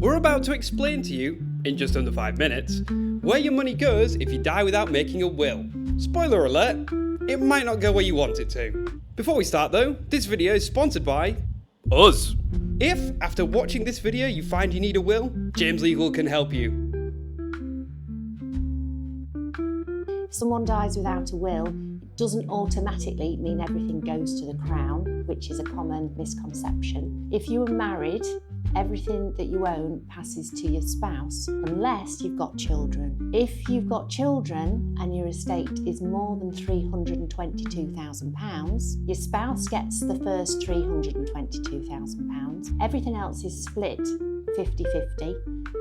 We're about to explain to you, in just under 5 minutes, where your money goes if you die without making a will. Spoiler alert, it might not go where you want it to. Before we start though, this video is sponsored by us. If, after watching this video, you find you need a will, James Legal can help you. If someone dies without a will, it doesn't automatically mean everything goes to the Crown, which is a common misconception. If you are married, everything that you own passes to your spouse, unless you've got children. If you've got children and your estate is more than £322,000, your spouse gets the first £322,000. Everything else is split 50-50.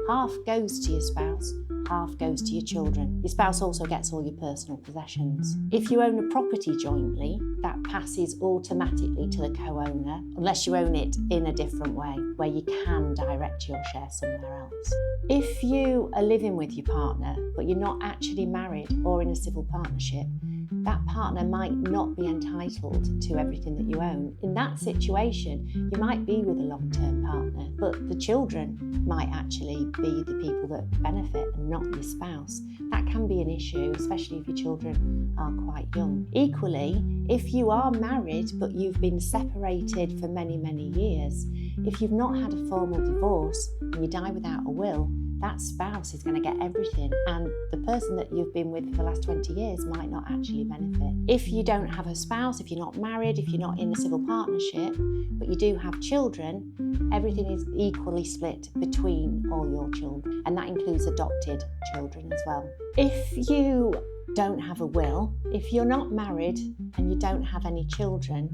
Half goes to your spouse, half goes to your children. Your spouse also gets all your personal possessions. If you own a property jointly, that passes automatically to the co-owner, unless you own it in a different way, where you can direct your share somewhere else. If you are living with your partner, but you're not actually married or in a civil partnership, that partner might not be entitled to everything that you own. In that situation, you might be with a long-term partner, but the children might actually be the people that benefit and not your spouse. That can be an issue, especially if your children are quite young. Equally, if you are married but you've been separated for many, many years, if you've not had a formal divorce and you die without a will, that spouse is going to get everything, and the person that you've been with for the last 20 years might not actually benefit. If you don't have a spouse, if you're not married, if you're not in a civil partnership, but you do have children, everything is equally split between all your children, and that includes adopted children as well. If you don't have a will, if you're not married and you don't have any children,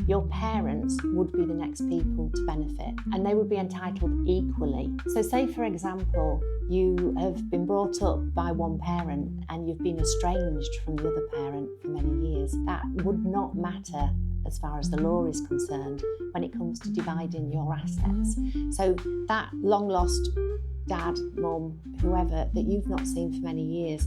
your parents would be the next people to benefit, and they would be entitled equally. So say, for example, you have been brought up by one parent and you've been estranged from the other parent for many years. That would not matter as far as the law is concerned when it comes to dividing your assets. So that long lost dad, mum, whoever that you've not seen for many years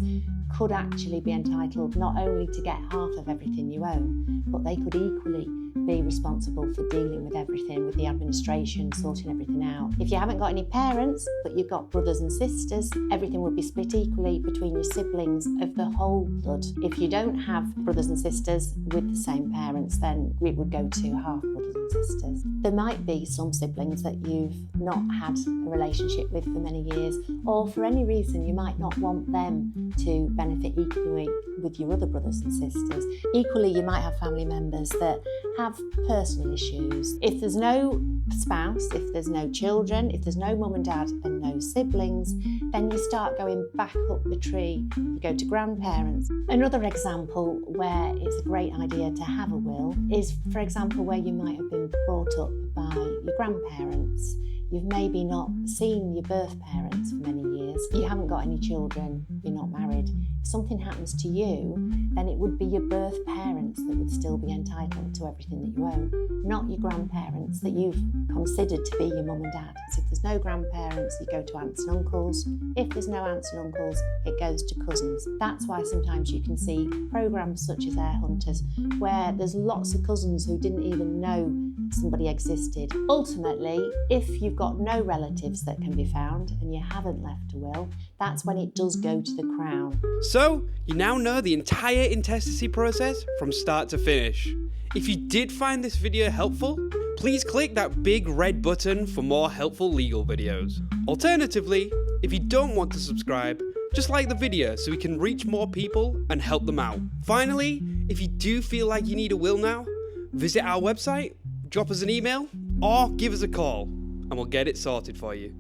could actually be entitled not only to get half of everything you own, but they could equally be responsible for dealing with everything, with the administration, sorting everything out. If you haven't got any parents, but you've got brothers and sisters, everything would be split equally between your siblings of the whole blood. If you don't have brothers and sisters with the same parents, then it would go to half brothers and sisters. There might be some siblings that you've not had a relationship with for many years, or for any reason you might not want them to benefit equally with your other brothers and sisters. Equally, you might have family members that have personal issues. If there's no spouse, if there's no children, if there's no mum and dad and no siblings, then you start going back up the tree. You go to grandparents. Another example where it's a great idea to have a will is, for example, where you might have been brought up by your grandparents. You've maybe not seen your birth parents for many years. You haven't got any children, you're not married. If something happens to you, then it would be your birth parents that would still be entitled to everything that you own, not your grandparents that you've considered to be your mum and dad. So if there's no grandparents, you go to aunts and uncles. If there's no aunts and uncles, it goes to cousins. That's why sometimes you can see programmes such as Heir Hunters, where there's lots of cousins who didn't even know somebody existed. Ultimately, if you've got no relatives that can be found and you haven't left a will, that's when it does go to the Crown. So, you now know the entire intestacy process from start to finish. If you did find this video helpful, please click that big red button for more helpful legal videos. Alternatively, if you don't want to subscribe, just like the video so we can reach more people and help them out. Finally, if you do feel like you need a will now, visit our website, drop us an email, or give us a call, and we'll get it sorted for you.